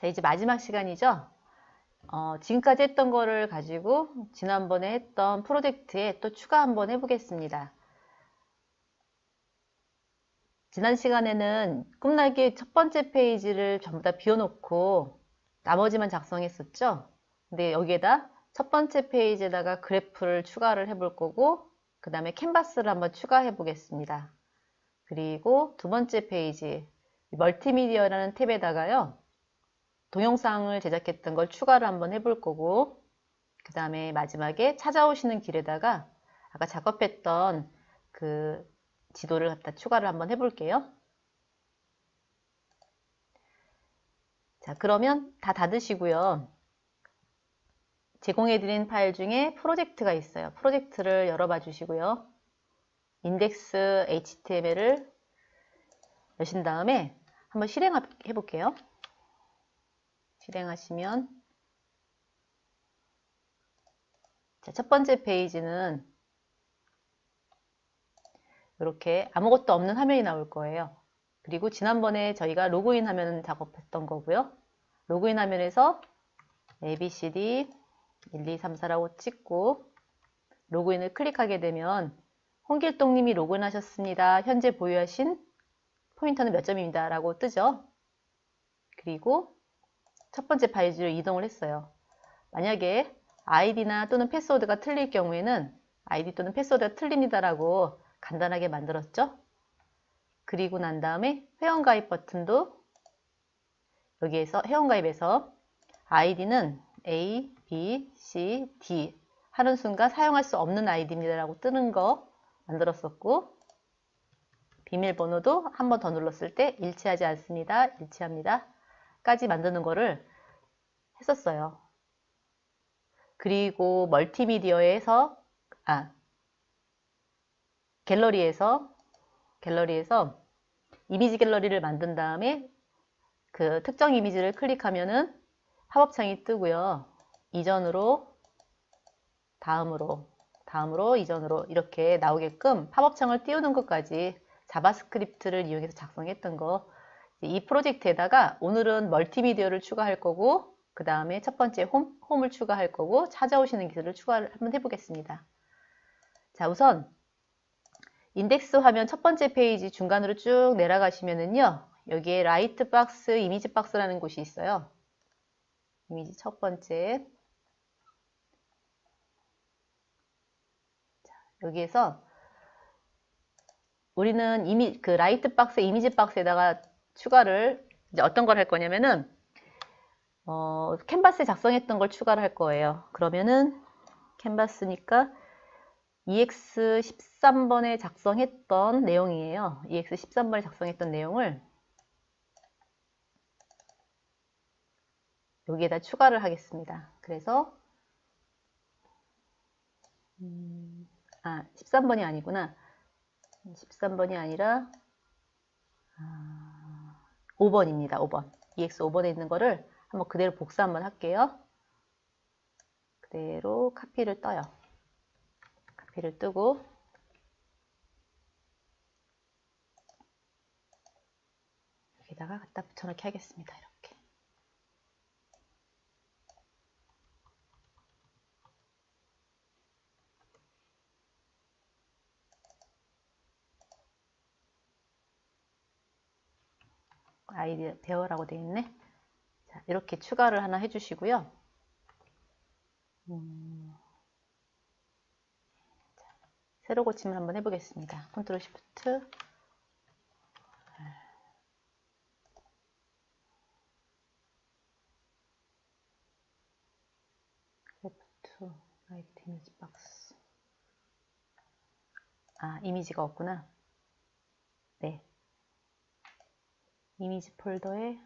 자, 이제 마지막 시간이죠. 지금까지 했던 거를 가지고 지난번에 했던 프로젝트에 또 추가 한번 해보겠습니다. 지난 시간에는 꿈나기의 첫 번째 페이지를 전부 다 비워놓고 나머지만 작성했었죠. 근데 여기에다 첫 번째 페이지에다가 그래프를 추가를 해볼 거고, 그 다음에 캔버스를 한번 추가해 보겠습니다. 그리고 두 번째 페이지 멀티미디어라는 탭에다가요, 동영상을 제작했던 걸 추가를 한번 해볼 거고, 그 다음에 마지막에 찾아오시는 길에다가 아까 작업했던 그 지도를 갖다 추가를 한번 해볼게요. 자, 그러면 다 닫으시고요. 제공해드린 파일 중에 프로젝트가 있어요. 프로젝트를 열어봐 주시고요. 인덱스 HTML을 여신 다음에 한번 실행해 볼게요. 실행하시면, 자, 첫 번째 페이지는 이렇게 아무것도 없는 화면이 나올 거예요. 그리고 지난번에 저희가 로그인 화면 작업했던 거고요. 로그인 화면에서 ABCD 1, 2, 3, 4라고 찍고 로그인을 클릭하게 되면 홍길동님이 로그인하셨습니다. 현재 보유하신 포인터는 몇 점입니다. 라고 뜨죠. 그리고 첫 번째 페이지로 이동을 했어요. 만약에 아이디나 또는 패스워드가 틀릴 경우에는 아이디 또는 패스워드가 틀립니다. 라고 간단하게 만들었죠. 그리고 난 다음에 회원가입 버튼도 여기에서 회원가입에서 아이디는 A, B, C, D 하는 순간 사용할 수 없는 아이디입니다 라고 뜨는 거 만들었었고, 비밀번호도 한 번 더 눌렀을 때 일치하지 않습니다, 일치합니다 까지 만드는 거를 했었어요. 그리고 멀티미디어에서 갤러리에서 이미지 갤러리를 만든 다음에 그 특정 이미지를 클릭하면은 팝업창이 뜨고요. 이전으로, 다음으로, 이전으로 이렇게 나오게끔 팝업창을 띄우는 것까지 자바스크립트를 이용해서 작성했던 거. 이 프로젝트에다가 오늘은 멀티미디어를 추가할 거고, 그 다음에 첫 번째 홈을 추가할 거고, 찾아오시는 기술을 추가를 한번 해보겠습니다. 자, 우선 인덱스 화면 첫 번째 페이지 중간으로 쭉 내려가시면은요, 여기에 라이트 박스, 이미지 박스라는 곳이 있어요. 이미지 첫 번째. 자, 여기에서 우리는 이미 그 라이트 박스, 이미지 박스에다가 추가를 이제 어떤 걸 할 거냐면은 캔버스에 작성했던 걸 추가를 할 거예요. 그러면은 캔버스니까 EX13번에 작성했던 내용이에요. EX13번에 작성했던 내용을 여기에다 추가를 하겠습니다. 그래서 13번이 아니구나. 13번이 아니라 5번입니다. 5번. EX5번에 있는 거를 한번 그대로 복사 한번 할게요. 그대로 카피를 떠요. 카피를 뜨고 여기다가 갖다 붙여넣기 하겠습니다. 이렇게. 아이디 배워라고 되어 있네. 자, 이렇게 추가를 하나 해주시고요. 자, 세로 고침을 한번 해보겠습니다. 컨트롤 시프트 레프트 라이트 이미지 박스. 이미지가 없구나. 네. 이미지 폴더에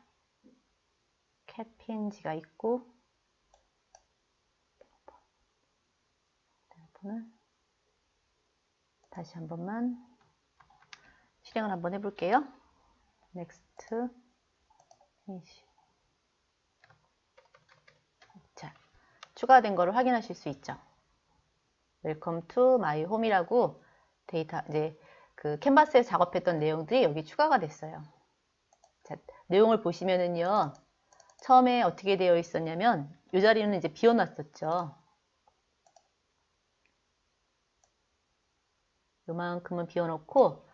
cat png가 있고, 다시 한 번만 실행을 한번 해볼게요. next finish. 자, 추가된 거를 확인하실 수 있죠. welcome to my home이라고 데이터, 이제 그 캔버스에서 작업했던 내용들이 여기 추가가 됐어요. 자, 내용을 보시면은요, 처음에 어떻게 되어 있었냐면 이 자리는 이제 비워놨었죠. 요만큼은 비워놓고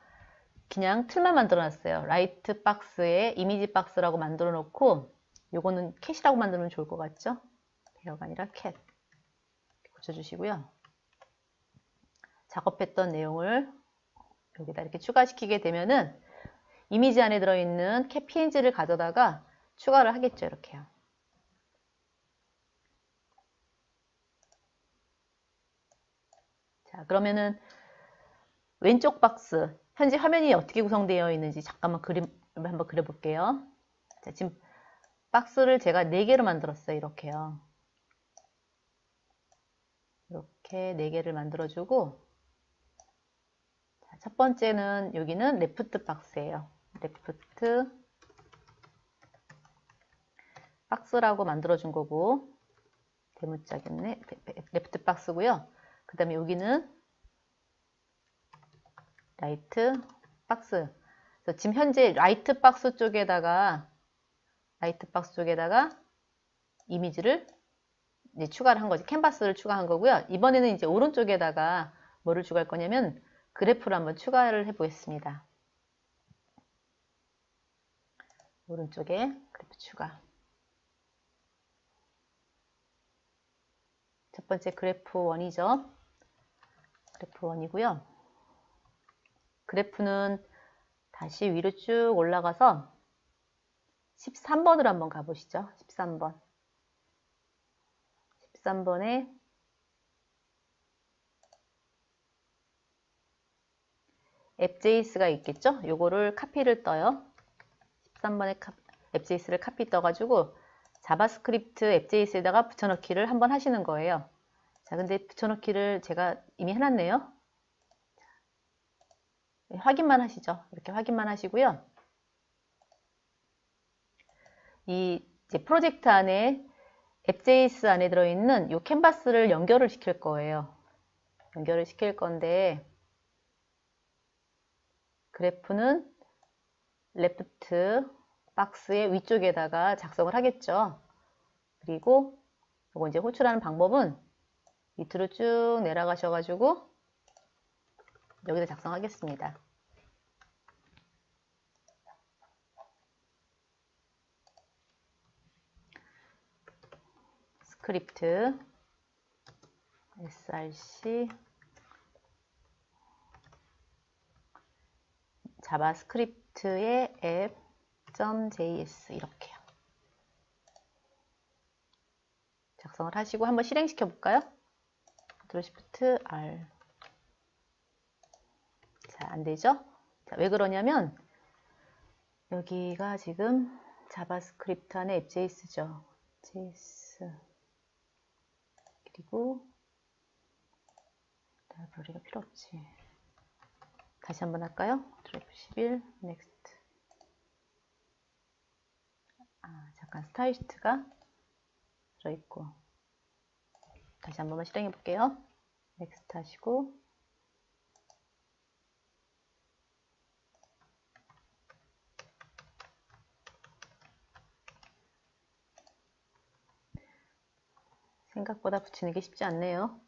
그냥 틀만 만들어놨어요. 라이트 박스에 이미지 박스라고 만들어놓고 요거는 캣이라고 만들면 좋을 것 같죠? 베어가 아니라 캣 고쳐주시고요. 작업했던 내용을 여기다 이렇게 추가시키게 되면은 이미지 안에 들어있는 캣 PNG를 가져다가 추가를 하겠죠. 이렇게요. 자, 그러면은 왼쪽 박스 현재 화면이 어떻게 구성되어 있는지 잠깐만 그림 한번 그려볼게요. 자, 지금 박스를 제가 4개로 만들었어요. 이렇게요. 이렇게 4개를 만들어주고 자, 첫 번째는 여기는 레프트 박스예요. 레프트 박스라고 만들어준 거고 대문짝이었네. 레프트 박스고요. 그 다음에 여기는 라이트 박스. 그래서 지금 현재 라이트 박스 쪽에다가 이미지를 이제 추가를 한 거지. 캔버스를 추가한 거고요. 이번에는 이제 오른쪽에다가 뭐를 추가할 거냐면 그래프를 한번 추가를 해 보겠습니다. 오른쪽에 그래프 추가. 첫 번째 그래프 1이죠. 그래프 1이고요. 그래프는 다시 위로 쭉 올라가서 13번으로 한번 가보시죠. 13번. 13번에 앱제이스가 있겠죠? 요거를 카피를 떠요. 13번에 앱제이스를 카피 떠가지고 자바스크립트 앱제이스에다가 붙여넣기를 한번 하시는 거예요. 자, 근데 붙여넣기를 제가 이미 해놨네요. 확인만 하시죠. 이렇게 확인만 하시고요. 이 이제 프로젝트 안에 앱제이스 안에 들어있는 이 캔버스를 연결을 시킬 거예요. 연결을 시킬 건데 그래프는 레프트 박스의 위쪽에다가 작성을 하겠죠. 그리고 이거 이제 호출하는 방법은 밑으로 쭉 내려가셔가지고 여기다 작성하겠습니다. 스크립트 src 자바스크립트의 app.js 이렇게요. 작성을 하시고 한번 실행시켜 볼까요? Ctrl Shift R. 자, 안 되죠? 자, 왜 그러냐면 여기가 지금 자바스크립트 안에 앱.js죠. JS 그리고 라이브러리가 필요 없지. 다시 한번 할까요? Ctrl F11 Next. 잠깐 스타일시트가 들어있고 다시 한 번만 실행해 볼게요. 넥스트 하시고 생각보다 붙이는 게 쉽지 않네요.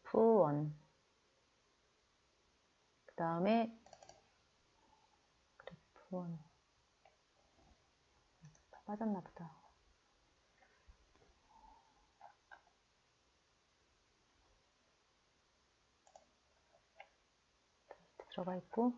그래프 1 그 다음에 그래프 1 다 빠졌나 보다. 들어가 있고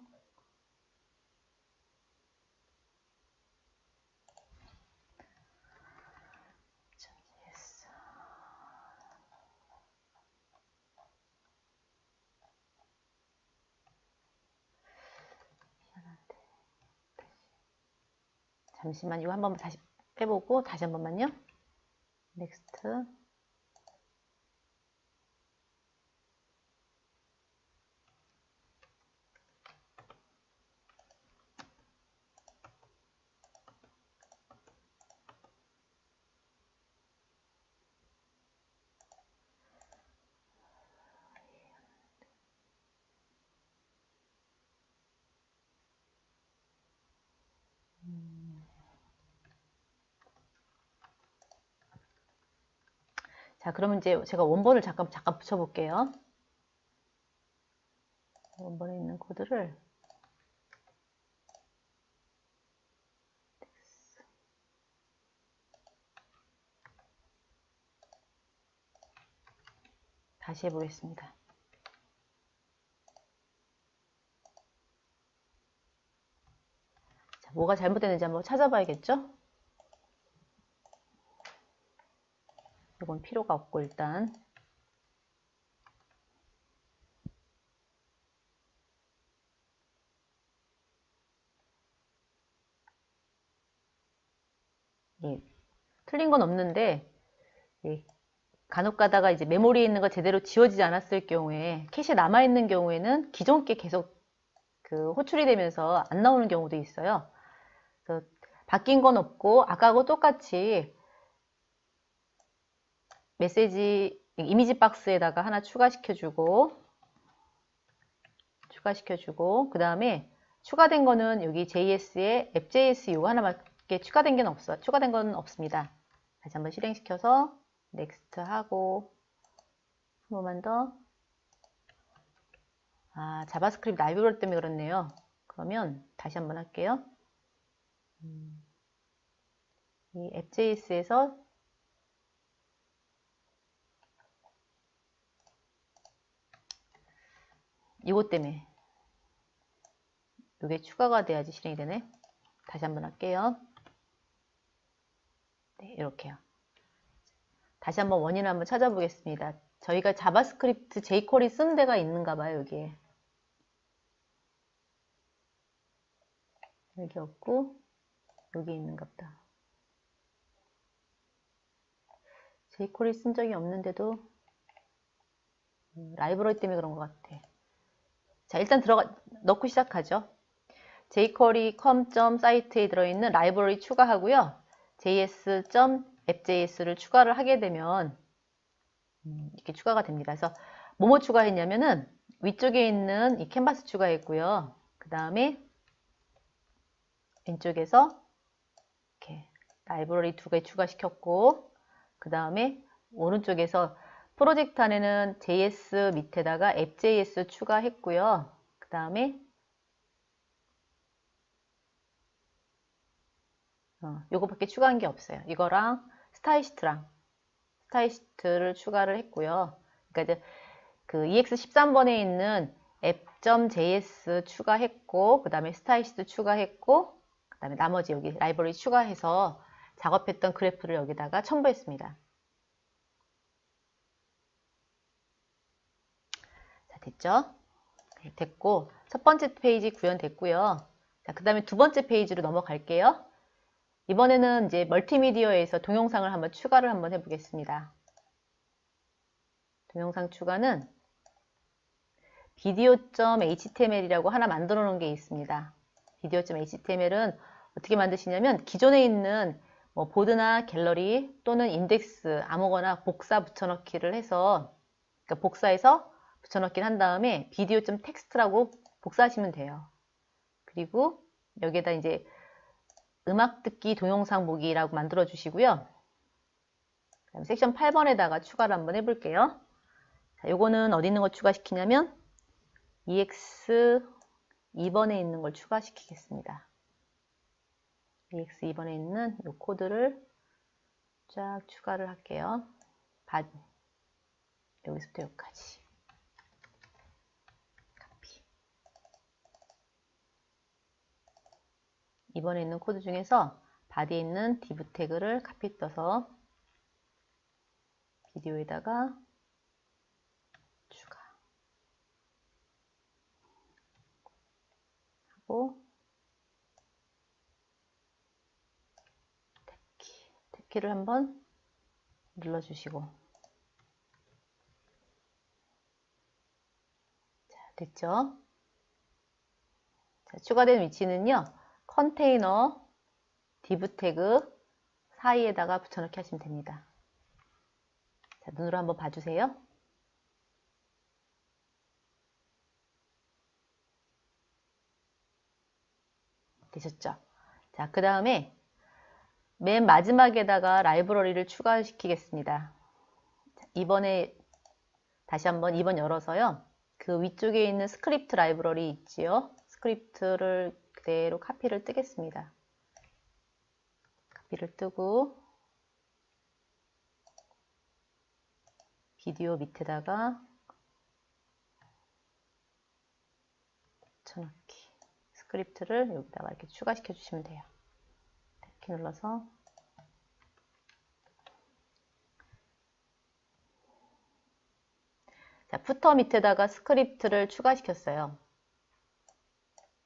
잠시만 이거 한 번만 다시 빼보고 다시 한 번만요. 넥스트 자, 그러면 이제 제가 원본을 잠깐 붙여볼게요. 원본에 있는 코드를 다시 해보겠습니다. 자, 뭐가 잘못됐는지 한번 찾아봐야겠죠? 이건 필요가 없고 일단 예, 틀린 건 없는데 예, 간혹 가다가 이제 메모리에 있는 거 제대로 지워지지 않았을 경우에 캐시에 남아있는 경우에는 기존 게 계속 그 호출이 되면서 안 나오는 경우도 있어요. 그래서 바뀐 건 없고 아까하고 똑같이 메시지 이미지 박스에다가 하나 추가시켜주고 그 다음에 추가된 거는 여기 JS에 앱JS 요거 하나밖에 추가된 건 없습니다. 다시 한번 실행시켜서 넥스트 하고 한 번만 더. 아, 자바스크립트 라이브러리 때문에 그렇네요. 그러면 다시 한번 할게요. 이 앱JS에서 이것 때문에 이게 추가가 돼야지 실행이 되네. 다시 한번 할게요. 네, 이렇게요. 다시 한번 원인을 한번 찾아보겠습니다. 저희가 자바스크립트 jQuery 쓴 데가 있는가 봐요, 여기에. 여기 없고 여기 있는가 보다. jQuery 쓴 적이 없는데도 라이브러리 때문에 그런 것 같아. 자, 일단 넣고 시작하죠. jQuery com.site에 들어있는 라이브러리 추가하고요. js.appjs를 추가를 하게 되면 이렇게 추가가 됩니다. 그래서 뭐뭐 추가했냐면은 위쪽에 있는 이 캔버스 추가했고요. 그 다음에 왼쪽에서 이렇게 라이브러리 2개 추가시켰고, 그 다음에 오른쪽에서 프로젝트 안에는 JS 밑에다가 앱JS 추가했고요. 그 다음에 요거밖에 추가한 게 없어요. 이거랑 스타이시트를 추가를 했고요. 그러니까 이제 그 EX13번에 있는 app.js 추가했고, 그 다음에 스타이시트 추가했고, 그 다음에 나머지 여기 라이브러리 추가해서 작업했던 그래프를 여기다가 첨부했습니다. 자, 됐죠? 됐고, 첫 번째 페이지 구현됐고요. 자, 그 다음에 두 번째 페이지로 넘어갈게요. 이번에는 이제 멀티미디어에서 동영상을 한번 추가를 한번 해보겠습니다. 동영상 추가는 video.html이라고 하나 만들어 놓은 게 있습니다. video.html은 어떻게 만드시냐면 기존에 있는 뭐 보드나 갤러리 또는 인덱스 아무거나 복사 붙여넣기를 해서, 그러니까 복사해서 붙여넣기를 한 다음에 video.text라고 복사하시면 돼요. 그리고 여기에다 이제 음악 듣기 동영상 보기라고 만들어 주시고요. 그다음에 섹션 8번에다가 추가를 한번 해볼게요. 자, 요거는 어디 있는 거 추가시키냐면 EX 2번에 있는 걸 추가시키겠습니다. EX 2번에 있는 이 코드를 쫙 추가를 할게요. 여기서부터 여기까지. 카피. 2번에 있는 코드 중에서 바디에 있는 div 태그를 카피 떠서 비디오에다가 추가 하고 탭키를 한번 눌러주시고, 자, 됐죠? 자, 추가된 위치는요, 컨테이너 div 태그 사이에다가 붙여넣기 하시면 됩니다. 자, 눈으로 한번 봐주세요. 되셨죠? 자, 그 다음에 맨 마지막에다가 라이브러리를 추가시키겠습니다. 2번에 다시 한번 2번 열어서요. 그 위쪽에 있는 스크립트 라이브러리 있지요. 스크립트를 그대로 카피를 뜨겠습니다. 카피를 뜨고 비디오 밑에다가 붙여넣기 스크립트를 여기다가 이렇게 추가시켜 주시면 돼요. 이렇게 눌러서 자, 푸터 밑에다가 스크립트를 추가시켰어요.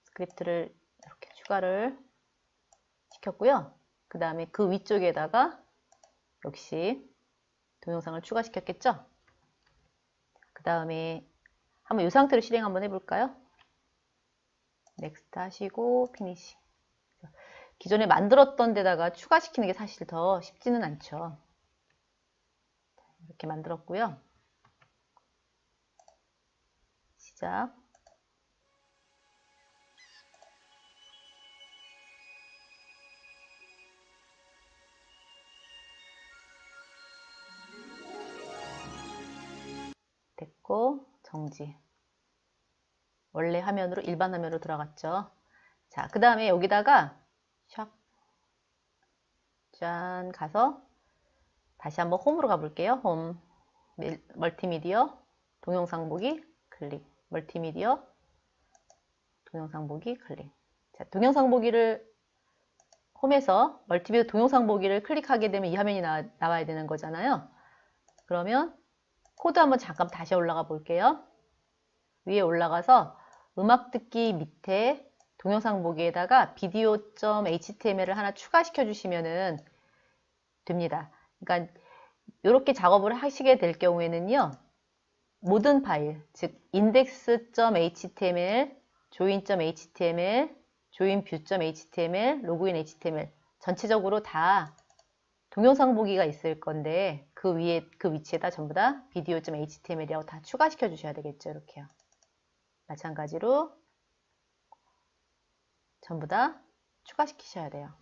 스크립트를 이렇게 추가를 시켰고요. 그 다음에 그 위쪽에다가 역시 동영상을 추가시켰겠죠? 그 다음에 한번 이 상태로 실행 한번 해볼까요? 넥스트 하시고 피니시. 기존에 만들었던 데다가 추가시키는 게 사실 더 쉽지는 않죠. 이렇게 만들었고요. 시작. 됐고 정지. 원래 화면으로 일반 화면으로 들어갔죠. 자, 그 다음에 여기다가 샥 짠 가서 다시 한번 홈으로 가볼게요. 홈 멀티미디어 동영상 보기 클릭 멀티미디어 동영상 보기 클릭. 자, 동영상 보기를 홈에서 멀티미디어 동영상 보기를 클릭하게 되면 이 화면이 나와야 되는 거잖아요. 그러면 코드 한번 잠깐 다시 올라가 볼게요. 위에 올라가서 음악 듣기 밑에 동영상 보기에다가 video.html을 하나 추가시켜 주시면 됩니다. 그러니까 이렇게 작업을 하시게 될 경우에는요. 모든 파일, 즉 index.html, join.html, joinview.html, login.html 전체적으로 다 동영상 보기가 있을 건데 그 위에 그 위치에다 전부 다 video.html이라고 다 추가시켜 주셔야 되겠죠. 이렇게요. 마찬가지로 전부 다 추가시키셔야 돼요.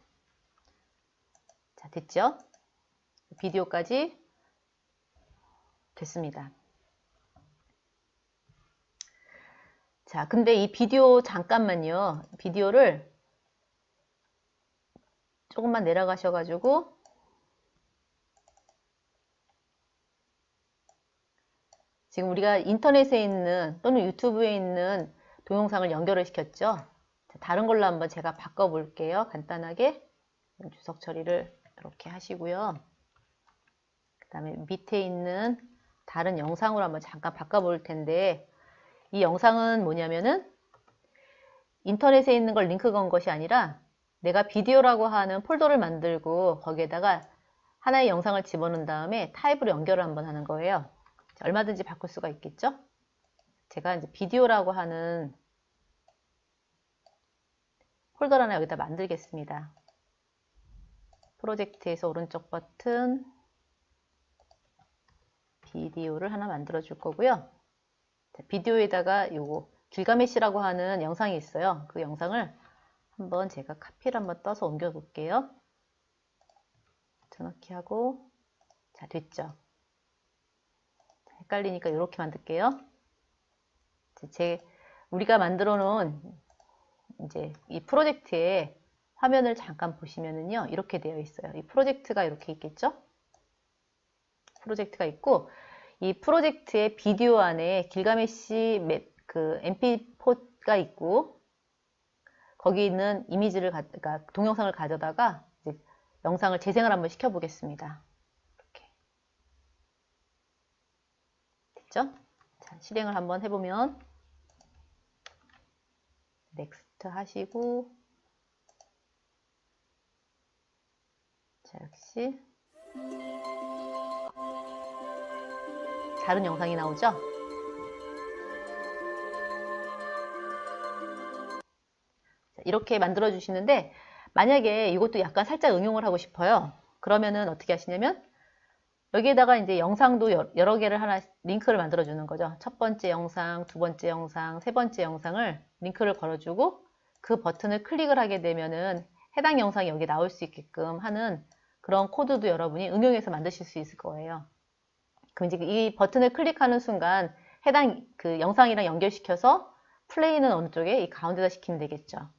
자, 됐죠? 비디오까지 됐습니다. 자, 근데 이 비디오 잠깐만요. 비디오를 조금만 내려가셔가지고 지금 우리가 인터넷에 있는 또는 유튜브에 있는 동영상을 연결을 시켰죠. 자, 다른 걸로 한번 제가 바꿔볼게요. 간단하게 주석 처리를 이렇게 하시고요. 그 다음에 밑에 있는 다른 영상으로 한번 잠깐 바꿔볼 텐데 이 영상은 뭐냐면은 인터넷에 있는 걸 링크 건 것이 아니라 내가 비디오라고 하는 폴더를 만들고 거기에다가 하나의 영상을 집어넣은 다음에 타입으로 연결을 한번 하는 거예요. 자, 얼마든지 바꿀 수가 있겠죠? 제가 이제 비디오라고 하는 폴더를 하나 여기다 만들겠습니다. 프로젝트에서 오른쪽 버튼 비디오를 하나 만들어 줄 거고요. 자, 비디오에다가 요거 길가메시라고 하는 영상이 있어요. 그 영상을 한번 제가 카피를 한번 떠서 옮겨 볼게요. 붙여넣기 하고 자, 됐죠? 자, 헷갈리니까 이렇게 만들게요. 우리가 만들어 놓은 이제 이 프로젝트의 화면을 잠깐 보시면은요, 이렇게 되어 있어요. 이 프로젝트가 이렇게 있겠죠? 프로젝트가 있고, 이 프로젝트의 비디오 안에 길가메시 그 mp4가 있고, 거기 있는 이미지를, 그러니까 동영상을 가져다가 이제 영상을 재생을 한번 시켜보겠습니다. 이렇게. 됐죠? 자, 실행을 한번 해보면, 넥스트 하시고, 자, 역시 다른 영상이 나오죠? 자, 이렇게 만들어 주시는데 만약에 이것도 약간 살짝 응용을 하고 싶어요. 그러면은 어떻게 하시냐면 여기에다가 이제 영상도 여러 개를 하나 링크를 만들어 주는 거죠. 첫 번째 영상, 두 번째 영상, 세 번째 영상을 링크를 걸어주고 그 버튼을 클릭을 하게 되면은 해당 영상이 여기 나올 수 있게끔 하는 그런 코드도 여러분이 응용해서 만드실 수 있을 거예요. 그럼 이제 이 버튼을 클릭하는 순간 해당 그 영상이랑 연결시켜서 플레이는 어느 쪽에? 이 가운데다 시키면 되겠죠.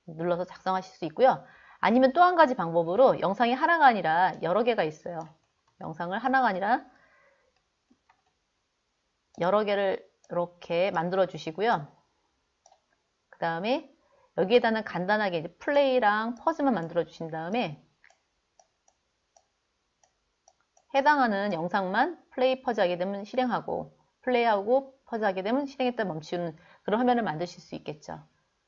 눌러서 작성하실 수 있고요. 아니면 또 한 가지 방법으로 영상이 하나가 아니라 여러 개가 있어요. 영상을 하나가 아니라 여러 개를 이렇게 만들어 주시고요. 그 다음에 여기에다는 간단하게 이제 플레이랑 퍼즈만 만들어 주신 다음에 해당하는 영상만 플레이 퍼즈 하게 되면 실행하고 플레이하고 퍼즈 하게 되면 실행했다 멈추는 그런 화면을 만드실 수 있겠죠.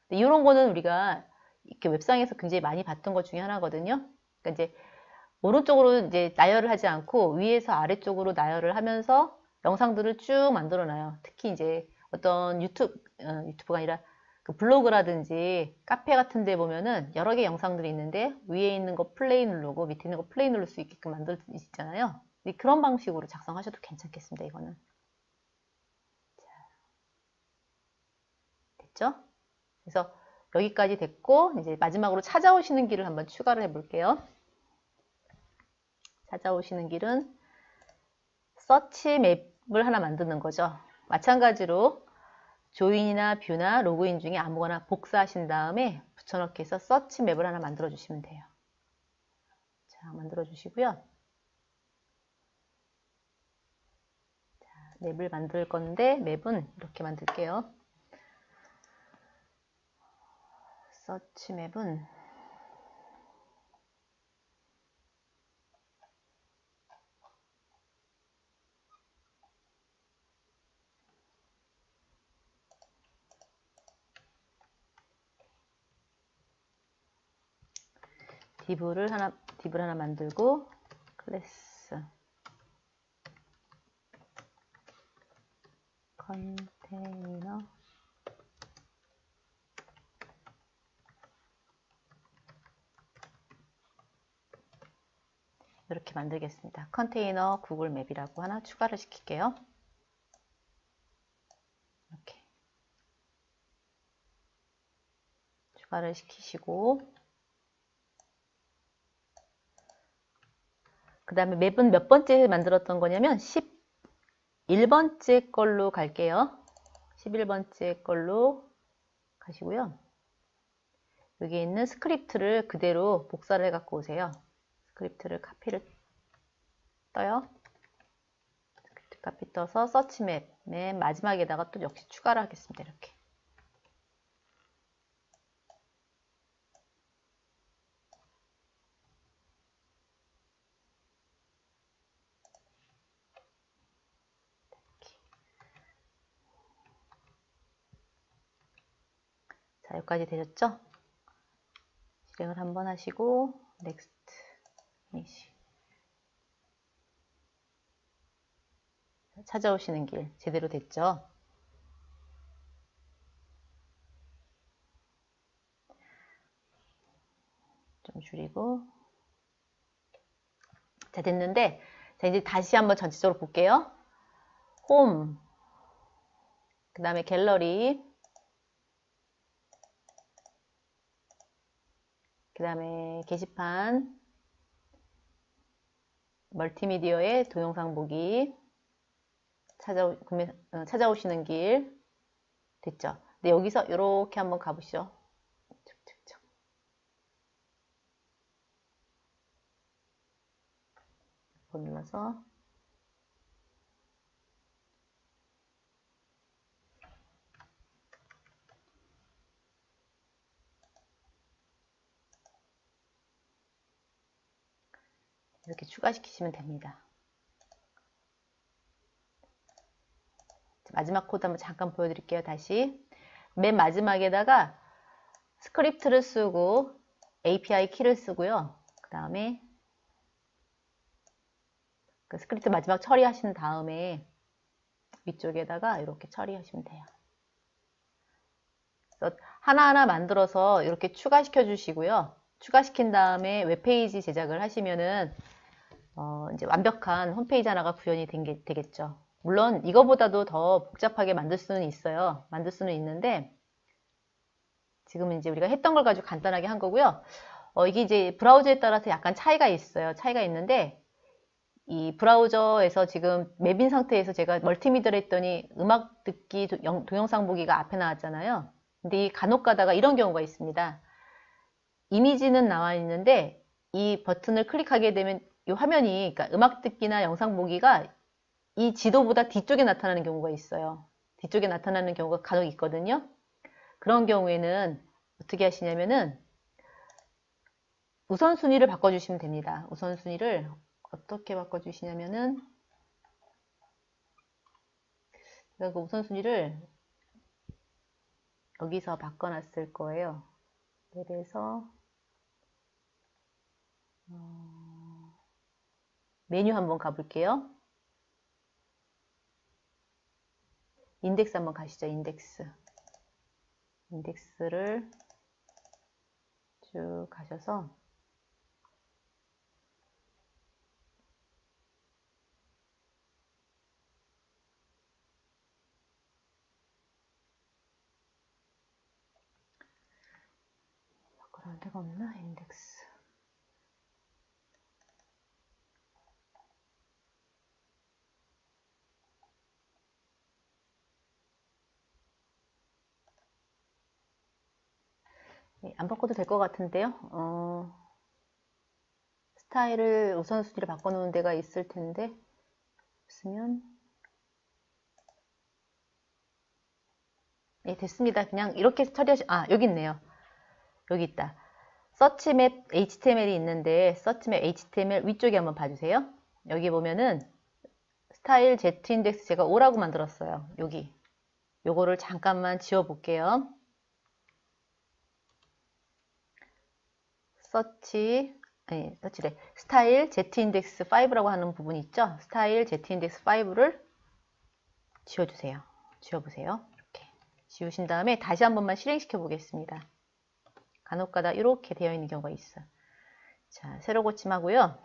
이런 거는 우리가 이렇게 웹상에서 굉장히 많이 봤던 것 중에 하나거든요. 그러니까 이제 오른쪽으로 이제 나열을 하지 않고 위에서 아래쪽으로 나열을 하면서 영상들을 쭉 만들어 놔요. 특히 이제 어떤 유튜브가 아니라 그 블로그라든지 카페 같은 데 보면은 여러 개 영상들이 있는데 위에 있는 거 플레이 누르고 밑에 있는 거 플레이 누를 수 있게끔 만들 수 있잖아요. 그런 방식으로 작성하셔도 괜찮겠습니다. 이거는. 자, 됐죠? 그래서 여기까지 됐고 이제 마지막으로 찾아오시는 길을 한번 추가를 해 볼게요. 찾아오시는 길은 서치 맵을 하나 만드는 거죠. 마찬가지로 조인이나 뷰나 로그인 중에 아무거나 복사하신 다음에 붙여넣기 해서 서치 맵을 하나 만들어 주시면 돼요. 자, 만들어 주시고요. 자, 맵을 만들 건데 맵은 이렇게 만들게요. 서치 맵은 div를 하나 만들고 클래스 컨테이너 이렇게 만들겠습니다. 컨테이너 구글 맵이라고 하나 추가를 시킬게요. 이렇게 추가를 시키시고 그 다음에 맵은 몇 번째 만들었던 거냐면 11번째 걸로 갈게요. 11번째 걸로 가시고요. 여기 있는 스크립트를 그대로 복사를 해 갖고 오세요. 스크립트를 카피를 떠요. 스크립트 카피 떠서 서치맵 맨 마지막에다가 또 역시 추가를 하겠습니다. 이렇게. 자, 여기까지 되셨죠? 실행을 한번 하시고 넥스트 피니시 찾아오시는 길 제대로 됐죠? 좀 줄이고 자 됐는데 자 이제 다시 한번 전체적으로 볼게요. 홈 그 다음에 갤러리 그 다음에 게시판 멀티미디어의 동영상 보기 찾아오시는 길 됐죠? 근데 여기서 이렇게 한번 가보시죠. 눌러서 이렇게 추가시키시면 됩니다. 마지막 코드 한번 잠깐 보여드릴게요. 다시 맨 마지막에다가 스크립트를 쓰고 API 키를 쓰고요. 그 다음에 그 스크립트 마지막 처리하신 다음에 위쪽에다가 이렇게 처리하시면 돼요. 그래서 하나하나 만들어서 이렇게 추가시켜 주시고요. 추가시킨 다음에 웹페이지 제작을 하시면은 이제 완벽한 홈페이지 하나가 구현이 되겠죠. 물론 이거보다도 더 복잡하게 만들 수는 있어요. 만들 수는 있는데 지금은 이제 우리가 했던 걸 가지고 간단하게 한 거고요. 이게 이제 브라우저에 따라서 약간 차이가 있어요. 차이가 있는데 이 브라우저에서 지금 맵인 상태에서 제가 멀티미디어를 했더니 음악 듣기, 동영상 보기가 앞에 나왔잖아요. 근데 이 간혹 가다가 이런 경우가 있습니다. 이미지는 나와 있는데 이 버튼을 클릭하게 되면 이 화면이, 그러니까 음악 듣기나 영상 보기가 이 지도보다 뒤쪽에 나타나는 경우가 있어요. 뒤쪽에 나타나는 경우가 간혹 있거든요. 그런 경우에는 어떻게 하시냐면은 우선순위를 바꿔주시면 됩니다. 우선순위를 어떻게 바꿔주시냐면은 제가 그 우선순위를 여기서 바꿔놨을 거예요. 맵에서 메뉴 한번 가볼게요. 인덱스 한번 가시죠. 인덱스를 쭉 가셔서 그런 데가 없나? 인덱스. 네, 안 바꿔도 될 것 같은데요. 스타일을 우선순위를 바꿔놓은 데가 있을 텐데 없으면 네, 됐습니다. 그냥 이렇게 여기 있네요. 여기 있다. 서치맵 HTML이 있는데 서치맵 HTML 위쪽에 한번 봐주세요. 여기 보면은 스타일 Z인덱스 제가 5라고 만들었어요. 여기 요거를 잠깐만 지워볼게요. 서치래. 스타일 Z인덱스 5라고 하는 부분이 있죠. 스타일 Z인덱스 5를 지워주세요. 지워보세요. 이렇게 지우신 다음에 다시 한 번만 실행시켜 보겠습니다. 간혹가다 이렇게 되어 있는 경우가 있어요. 자, 새로 고침하고요.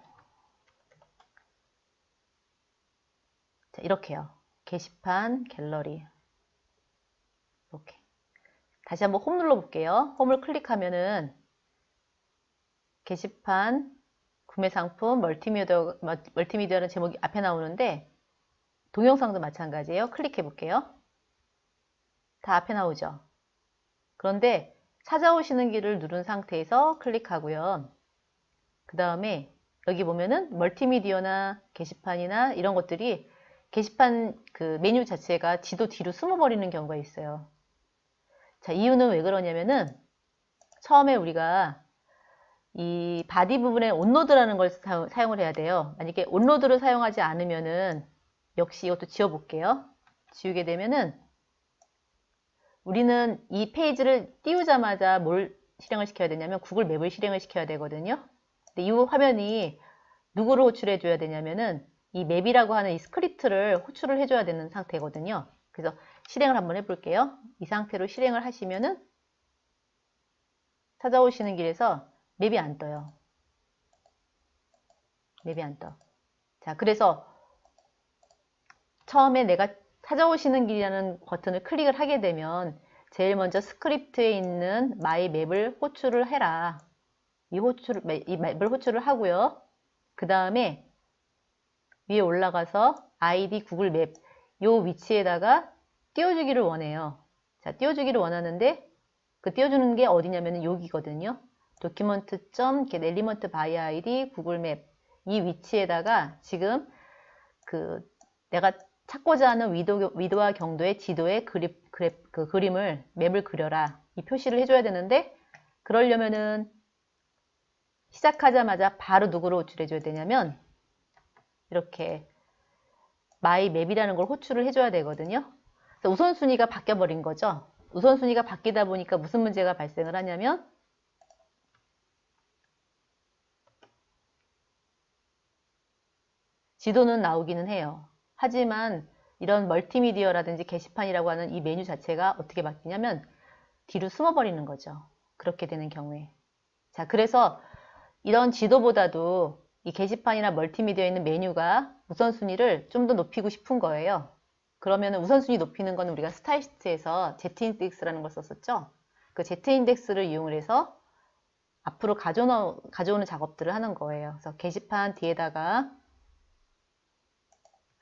자, 이렇게요. 게시판, 갤러리. 이렇게. 다시 한번 홈 눌러볼게요. 홈을 클릭하면은 게시판, 구매 상품, 멀티미디어라는 제목이 앞에 나오는데 동영상도 마찬가지예요. 클릭해 볼게요. 다 앞에 나오죠. 그런데 찾아오시는 길을 누른 상태에서 클릭하고요. 그 다음에 여기 보면은 멀티미디어나 게시판이나 이런 것들이 게시판 그 메뉴 자체가 지도 뒤로 숨어버리는 경우가 있어요. 자, 이유는 왜 그러냐면은 처음에 우리가 이 바디 부분에 온로드라는 걸 사용을 해야 돼요. 만약에 온로드를 사용하지 않으면은 역시 이것도 지워볼게요. 지우게 되면은 우리는 이 페이지를 띄우자마자 뭘 실행을 시켜야 되냐면 구글 맵을 실행을 시켜야 되거든요. 근데 이 화면이 누구를 호출해 줘야 되냐면은 이 맵이라고 하는 이 스크립트를 호출을 해줘야 되는 상태거든요. 그래서 실행을 한번 해볼게요. 이 상태로 실행을 하시면은 찾아오시는 길에서 맵이 안 떠요. 맵이 안 떠. 자, 그래서 처음에 내가 찾아오시는 길이라는 버튼을 클릭을 하게 되면 제일 먼저 스크립트에 있는 마이 맵을 호출을 해라. 이 맵을 호출을 하고요. 그 다음에 위에 올라가서 아이디 구글 맵 요 위치에다가 띄워주기를 원해요. 자, 띄워주기를 원하는데 그 띄워주는 게 어디냐면 여기거든요. document.get element by id 구글 맵 이 위치에다가 지금 그 내가 찾고자 하는 위도와 경도의 지도의 그 그림을 맵을 그려라. 이 표시를 해줘야 되는데 그러려면은 시작하자마자 바로 누구로 호출해줘야 되냐면 이렇게 마이 맵이라는 걸 호출을 해줘야 되거든요. 그래서 우선순위가 바뀌어버린 거죠. 우선순위가 바뀌다 보니까 무슨 문제가 발생을 하냐면 지도는 나오기는 해요. 하지만 이런 멀티미디어라든지 게시판이라고 하는 이 메뉴 자체가 어떻게 바뀌냐면 뒤로 숨어버리는 거죠. 그렇게 되는 경우에. 자, 그래서 이런 지도보다도 이 게시판이나 멀티미디어에 있는 메뉴가 우선순위를 좀 더 높이고 싶은 거예요. 그러면 우선순위 높이는 건 우리가 스타일시트에서 Z인덱스라는 걸 썼었죠. 그 Z인덱스를 이용을 해서 앞으로 가져오는 작업들을 하는 거예요. 그래서 게시판 뒤에다가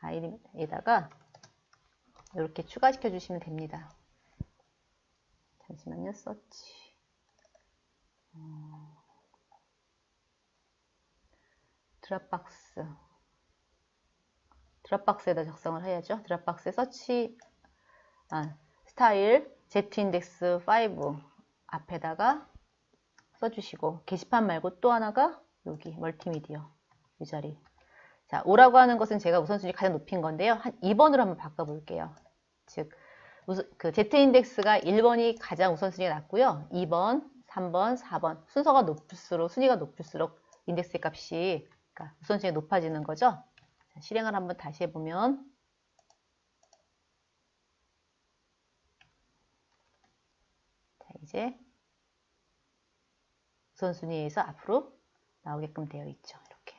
파일에다가 이렇게 추가시켜 주시면 됩니다. 잠시만요. 서치. 드랍박스에다 작성을 해야죠. 드랍박스에 서치 스타일 Z인덱스 5 앞에다가 써주시고, 게시판 말고 또 하나가 여기 멀티미디어 이 자리. 자, 5라고 하는 것은 제가 우선순위 가장 높인 건데요. 한 2번으로 한번 바꿔볼게요. 즉, 그 Z인덱스가 1번이 가장 우선순위가 낮고요. 2번, 3번, 4번 순서가 높을수록, 순위가 높을수록 인덱스의 값이, 그러니까 우선순위가 높아지는 거죠. 자, 실행을 한번 다시 해보면 자, 이제 우선순위에서 앞으로 나오게끔 되어 있죠. 이렇게.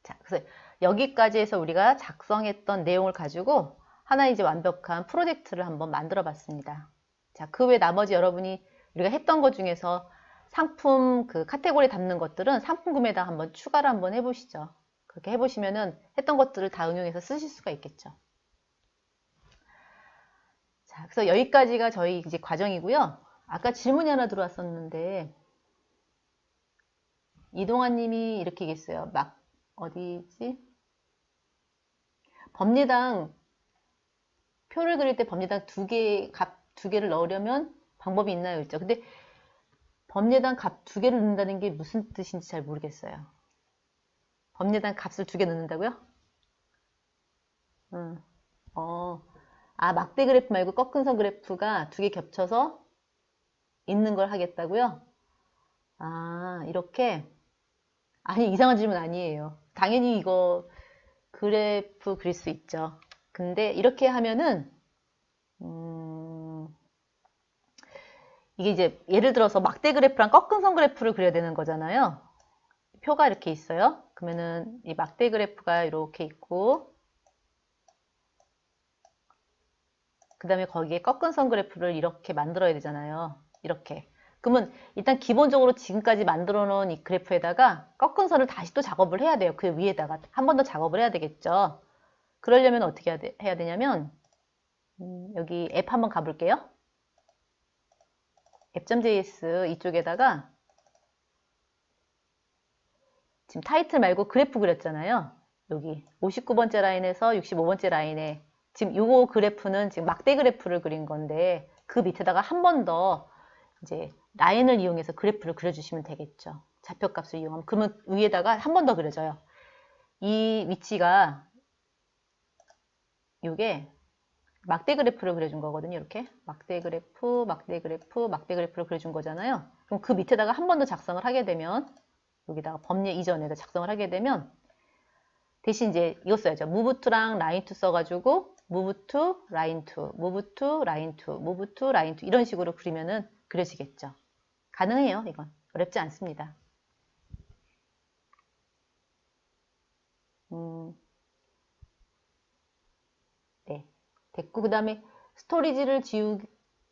자, 그래서 여기까지 해서 우리가 작성했던 내용을 가지고 하나 이제 완벽한 프로젝트를 한번 만들어 봤습니다. 자, 그 외 나머지 여러분이 우리가 했던 것 중에서 상품 그 카테고리 담는 것들은 상품 구매에다 한번 추가를 한번 해보시죠. 그렇게 해보시면은 했던 것들을 다 응용해서 쓰실 수가 있겠죠. 자, 그래서 여기까지가 저희 이제 과정이고요. 아까 질문이 하나 들어왔었는데, 이동환 님이 이렇게 얘기했어요. 어디지? 법리당 표를 그릴 때 법리당 값 두 개를 넣으려면 방법이 있나요? 있죠. 근데 법리당 값 두 개를 넣는다는 게 무슨 뜻인지 잘 모르겠어요. 법리당 값을 두 개 넣는다고요? 막대 그래프 말고 꺾은 선 그래프가 두 개 겹쳐서 있는 걸 하겠다고요? 이렇게. 아니, 이상한 질문 아니에요. 당연히 이거 그래프 그릴 수 있죠. 근데 이렇게 하면은 이게 이제 예를 들어서 막대 그래프랑 꺾은 선 그래프를 그려야 되는 거잖아요. 표가 이렇게 있어요. 그러면은 이 막대 그래프가 이렇게 있고, 그 다음에 거기에 꺾은 선 그래프를 이렇게 만들어야 되잖아요. 이렇게. 그러면 일단 기본적으로 지금까지 만들어 놓은 이 그래프에다가 꺾은 선을 다시 또 작업을 해야 돼요. 그 위에다가 한 번 더 작업을 해야 되겠죠. 그러려면 어떻게 해야 되냐면 여기 앱 한번 가볼게요. 앱.js 이쪽에다가 지금 타이틀 말고 그래프 그렸잖아요. 여기 59번째 라인에서 65번째 라인에 지금 요거 그래프는 지금 막대 그래프를 그린 건데, 그 밑에다가 한 번 더 이제 라인을 이용해서 그래프를 그려주시면 되겠죠. 좌표값을 이용하면. 그러면 위에다가 한 번 더 그려져요. 이 위치가 요게 막대 그래프를 그려준 거거든요. 이렇게 막대 그래프, 막대 그래프, 막대 그래프를 그려준 거잖아요. 그럼 그 밑에다가 한 번 더 작성을 하게 되면, 여기다가 법례 이전에다 작성을 하게 되면, 대신 이제 이거 써야죠. move to랑 line to 써가지고 move to, line to, move to, line to, move to, line to 이런 식으로 그리면은 그려지겠죠. 가능해요. 이건 어렵지 않습니다. 네, 됐고, 그 다음에 스토리지를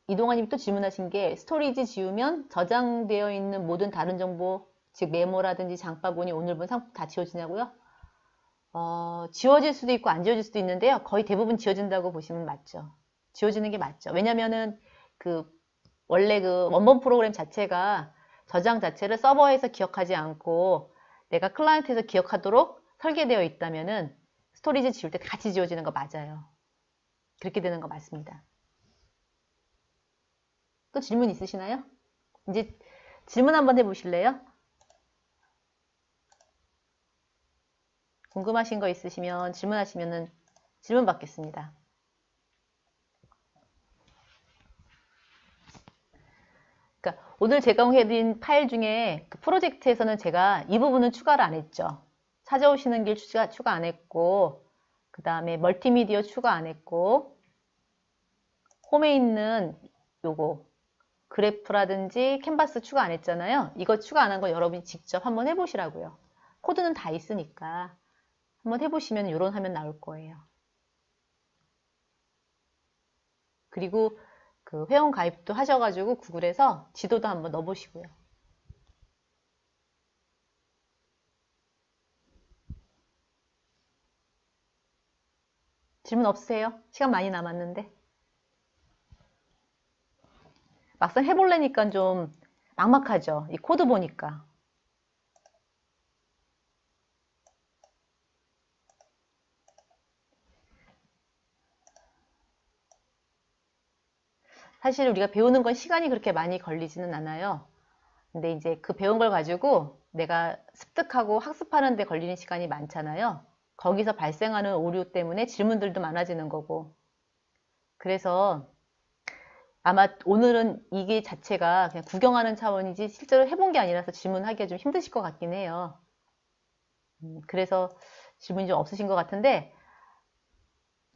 이동환님이 또 질문하신 게, 스토리지 지우면 저장되어 있는 모든 다른 정보, 즉 메모라든지 장바구니, 오늘 본 상품 다 지워지냐고요? 지워질 수도 있고 안 지워질 수도 있는데요. 거의 대부분 지워진다고 보시면 맞죠. 지워지는 게 맞죠. 왜냐면은 원래 그 원본 프로그램 자체가 저장 자체를 서버에서 기억하지 않고 내가 클라이언트에서 기억하도록 설계되어 있다면은 스토리지 지울 때 같이 지워지는 거 맞아요. 그렇게 되는 거 맞습니다. 또 질문 있으시나요? 이제 질문 한번 해보실래요? 궁금하신 거 있으시면 질문하시면은 질문 받겠습니다. 그러니까 오늘 제공해드린 파일 중에 그 프로젝트에서는 제가 이 부분은 추가를 안 했죠. 찾아오시는 길 추가 안 했고, 그 다음에 멀티미디어 추가 안 했고, 홈에 있는 요거 그래프라든지 캔버스 추가 안 했잖아요. 이거 추가 안 한 거 여러분이 직접 한번 해보시라고요. 코드는 다 있으니까 한번 해보시면 이런 화면 나올 거예요. 그리고 그 회원 가입도 하셔가지고 구글에서 지도도 한번 넣어보시고요. 질문 없으세요? 시간 많이 남았는데. 막상 해보려니까 좀 막막하죠. 이 코드 보니까. 사실 우리가 배우는 건 시간이 그렇게 많이 걸리지는 않아요. 근데 이제 그 배운 걸 가지고 내가 습득하고 학습하는 데 걸리는 시간이 많잖아요. 거기서 발생하는 오류 때문에 질문들도 많아지는 거고. 그래서 아마 오늘은 이게 자체가 그냥 구경하는 차원이지 실제로 해본 게 아니라서 질문하기가 좀 힘드실 것 같긴 해요. 그래서 질문이 좀 없으신 것 같은데,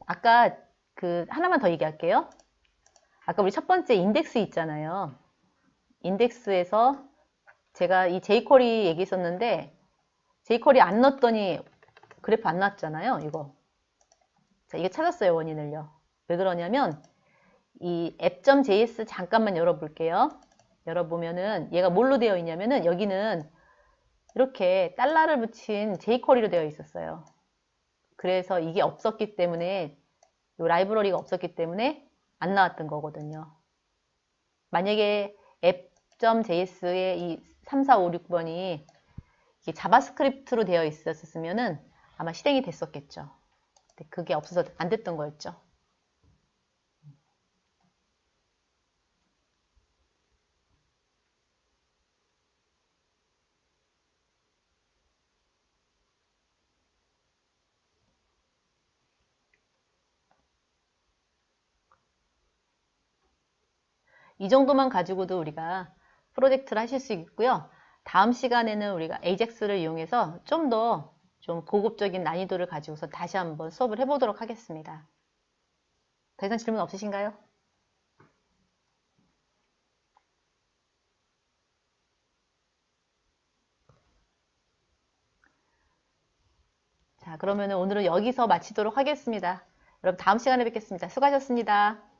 아까 그 하나만 더 얘기할게요. 아까 우리 첫 번째 인덱스 있잖아요. 인덱스에서 제가 이 jQuery 얘기했었는데 jQuery 안 넣었더니 그래프 안 나왔잖아요. 이거. 자, 이거 찾았어요. 원인을요. 왜 그러냐면 이 app.js 잠깐만 열어볼게요. 열어보면은 얘가 뭘로 되어 있냐면은 여기는 이렇게 달러를 붙인 jQuery로 되어 있었어요. 그래서 이게 없었기 때문에 이 라이브러리가 없었기 때문에 안 나왔던 거거든요. 만약에 app.js의 이 3, 4, 5, 6번이 이게 자바스크립트로 되어 있었으면은 아마 실행이 됐었겠죠. 근데 그게 없어서 안 됐던 거였죠. 이 정도만 가지고도 우리가 프로젝트를 하실 수 있고요. 다음 시간에는 우리가 AJAX를 이용해서 좀 더 좀 고급적인 난이도를 가지고서 다시 한번 수업을 해보도록 하겠습니다. 더 이상 질문 없으신가요? 자, 그러면 오늘은 여기서 마치도록 하겠습니다. 여러분 다음 시간에 뵙겠습니다. 수고하셨습니다.